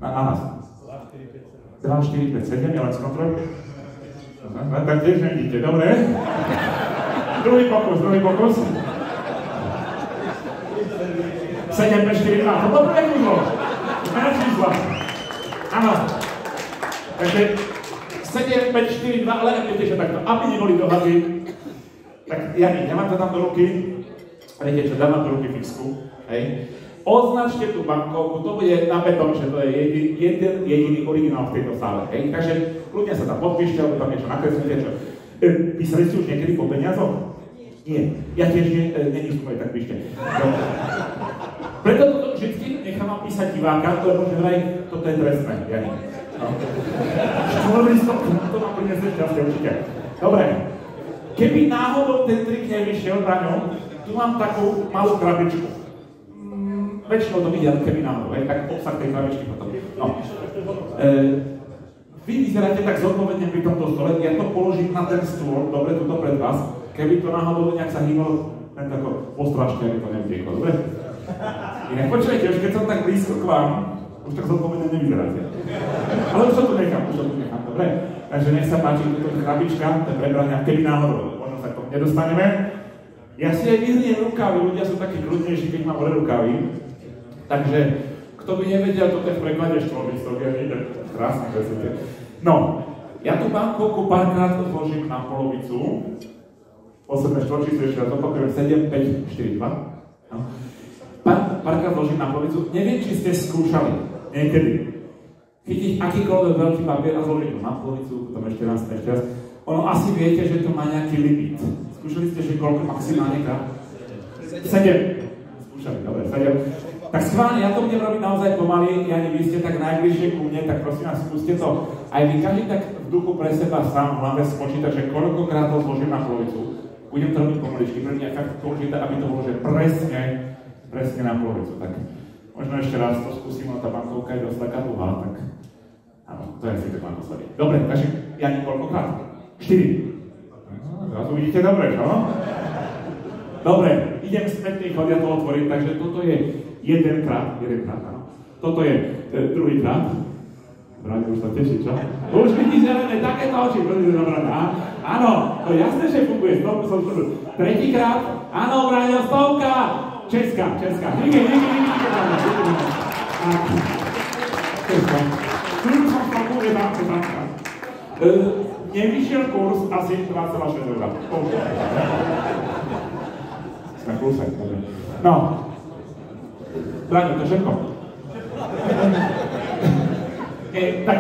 Na nás. 2, 4, 5, 7, ja len skontrolujem. Tak tiež nevidíte, dobre? Druhý pokus. 7, 5, 4, 2, to dobre kúzlo. Na čísla. Áno. Takže 7, 5, 4, 2, ale viete, že takto, aby neboli dohady, tak ja mám to tam do ruky, viete čo, dávam do ruky fixku, hej. Označte tú bankovku, to bude na beton, že to je jeden jediný originál v tejto sále, hej. Takže ľudia sa tam podpíšte, alebo tam niečo nakreslíte, čo. Písali ste už niekedy po peniazoch? Nie. Ja tiež nie, není super, tak píšte. Preto toto vždycky nechávam písať diváka, lebo že vraj, toto je trestné, ja nie. No. To vám prinesie šťastie určite. Dobre. Keby náhodou ten trik nevyšiel, Braňo, tu mám takú malú krabičku. Väčšinou to vidia, keby náhodou, tak obsah tej krabičky potom. No. Vy vyzeráte tak zodpovedne pri tomto stole, ja to položím na ten stôl, dobre, tuto pred vás. Keby to náhodou nejak sa hýbalo, len tako postrážke, aby to nevtieklo, dobre? Inak počujete, už keď som tak blízko k vám, už tak zodpovedne nevyzeráte. Ale už to tu nechám, dobre? Takže nech sa páči, túto krabička, to je pre Braňa, keby náhodou, možno sa k tomu nedostaneme. Ja si aj vyhriem rukávy, ľudia sú takí kľudnejší, keď mám hore rukávy. Takže, kto by nevedel, toto je v preklade štvorlistok, ja vidím, krásne kreslíte. No, ja tú bankovku párkrát zložím na polovicu. Posledné štvorčíslo ešte raz opakujem, 7, 5, 4, 2. No. Párkrát zložím na polovicu. Neviem, či ste skúšali niekedy chytiť akýkoľvek veľký papier a zložiť ho na polovicu, potom ešte raz. Ono asi viete, že to má nejaký limit. Skúšali ste, že koľko maximálne krát? 7. Skúšali, dobre, 7. Tak schválne, ja to budem robiť naozaj pomaly, Jani, vy ste tak najbližšie ku mne, tak prosím vás, skúste to. Aj vy každý tak v duchu pre seba sám v hlave spočítať, že koľkokrát to zložím na polovicu. Budem to robiť pomaličky, pre mňa je fakt dôležité, aby to bolo, že presne na polovicu. Tak možno ešte raz to skúsim, ale tá bankovka je dosť taká dlhá, tak áno, to je si tak naposledy. Dobre, takže Jani, koľkokrát? 4. Zrazu vidíte dobre, čo? Dobre, idem spätný chod, ja to otvorím, takže toto je jedenkrát, áno. Toto je druhýkrát. Braňo, už sa teší, čo? Už vidíš, že len takéto oči, prosím, Braňo. Áno, to jasné, že funguje, stovku som študu. Tretíkrát, áno, Braňo, stovka! Česká. Díky, Braňo. Česká. Ktorú som stovku, je tam. Nevyšiel kurz asi 2,6 €. Sme klusek, dobre. No. Braňo, to je všetko. Tak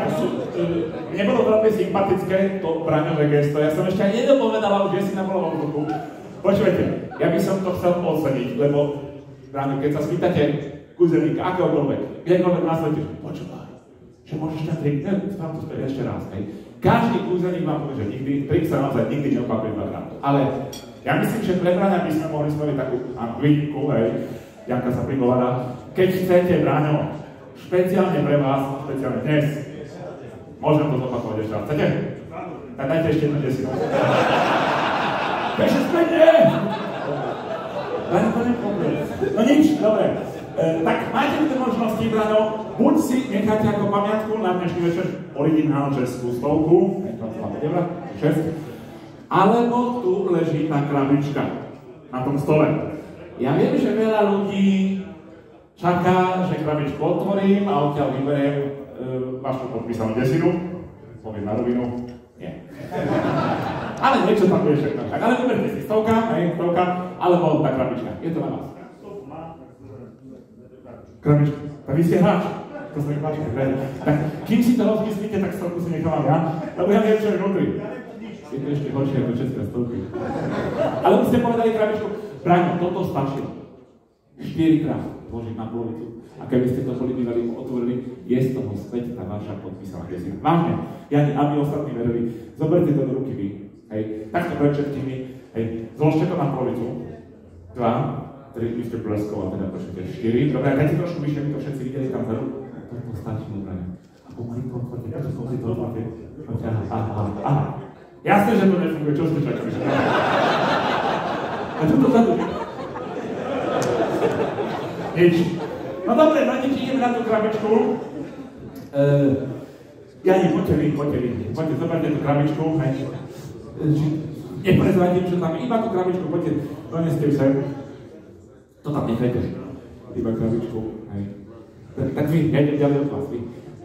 nebolo veľmi sympatické to Braňové gesto. Ja som ešte aj nedopovedala, už si na voľnom vzduchu. Počujete, ja by som to chcel oceniť, lebo Braňo, keď sa spýtate kuzelníka, akéhokoľvek, kdekoľvek na svete, počúvaj, že môžeš ten trik, spám to späť ešte raz, hej. Každý kuzelník vám povie, že nikdy, trik sa naozaj nikdy neopakuje dvakrát. Ale ja myslím, že pre Braňa by sme mohli spraviť takú výnimku, hej. Janka sa prihovára. Keď chcete, Braňo, špeciálne pre vás, špeciálne dnes, môžem to zopakovať ešte raz. Chcete? Tak dajte ešte jednu desinu. Takže spätne! Braňo, to nepovedz. No nič, dobre. Tak máte tie možnosti, Braňo, buď si necháte ako pamiatku na dnešný večer originálnu českú stovku, 6, alebo tu leží tá krabička na tom stole. Ja viem, že veľa ľudí čaká, že krabičku otvorím a odtiaľ vyberiem vašu podpísanú desinu. Poviem na rovinu, nie. Ale niečo tam bude všetko. Tak, ale vyberte si stovka, alebo tá krabička. Je to na vás. Krabička. Tak vy ste hráč. To sa mi páči. Tak kým si to rozmyslíte, tak stovku si nechávam ja. Lebo ja viem, čo je vnútri. Je to ešte horšie ako české stovky. Ale vy ste povedali krabičku. Braňo, toto stačilo. 4-krát vložiť na polovicu. A keby ste to boli bývali otvorili, je z toho späť tá vaša podpísaná desina. Vážne, Jani, aby ostatní verili, zoberte to do ruky vy. Hej, takto pred všetkými. Hej, zložte to na polovicu. 2, 3, vy ste bleskov a teda počujete 4. Dobre, dajte trošku vyššie, my to všetci videli tam vzadu. To stačí, Braňo. A pomalý to otvorte, to si to otvorte. Aha. Jasné, že to nefunguje, čo ste čakali? A čo to vzadu? Nič. No dobre, no nič, ideme na tú krabičku. Jani, poďte, zoberte tú krabičku, hej. Neprezradím, že tam iba tú krabičku, poďte, doneste ju sem. To tam nechajte, iba krabičku, hej. Tak vy, ja idem ďalej od vás, vy.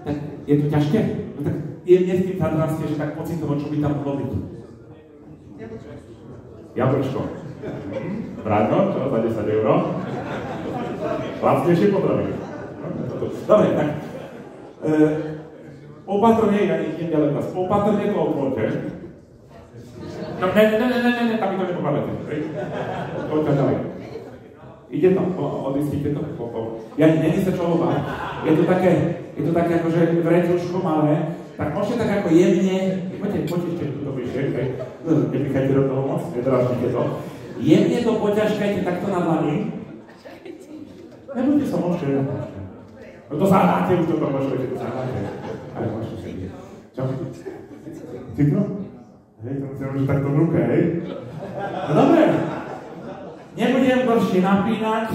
Tak je to ťažké? No tak jemne s tým zadrastie, že tak pocitovo, čo by tam mohlo byť. Jablčko. Bráňo, čo? Za 10 €? Lacnejšie potraviny. Dobre, tak. Opatrne, ja idem ďalej vás. Opatrne to otvorte. No, ne, tam mi to nepopádate. Poďte ďalej. Ide to, odistite to. Ja není sa čo báť. Je to také akože vrecuško malé, tak môžete tak ako jemne, poďte ešte tuto vyššie, nepichajte do toho moc, nedražnite to. Jemne to poťažkajte takto na dlani. Nebudete sa môžete. No to zahráte, už toto môžete, to zahráte. Ale môžete sedieť. Čo? Citro? Hej, to musím už takto v ruke, hej? No dobre. Nebudem dlhšie napínať,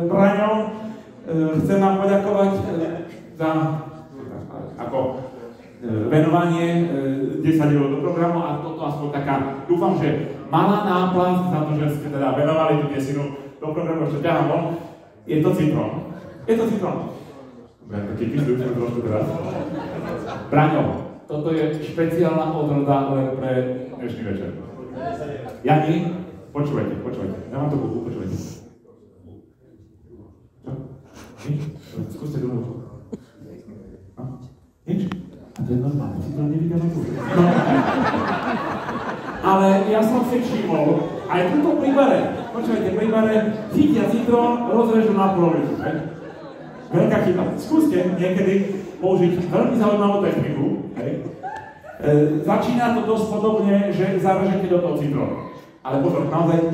Braňo. Chcem vám poďakovať za venovanie 10 € do programu a toto aspoň taká, dúfam, že malá náplast za to, že ste teda venovali tú desinu do programu, čo ťahám von. Je to citrón. Taký písľučný trošku teraz. Braňo, toto je špeciálna odroda len pre dnešný večer. Jani, počúvajte. Ja vám to kúpu, počúvajte. Čo? Nič? Skúste druhú. No? Nič? A to je normálne, si to nevidíme tu. No. Ale ja som si všimol, aj v tomto príbare, počúvajte, chytia citrón, rozrežu na polovicu, hej? Veľká chyba. Skúste niekedy použiť veľmi zaujímavú techniku, hej? Začína to dosť podobne, že zarežete do toho citrónu. Ale pozor, naozaj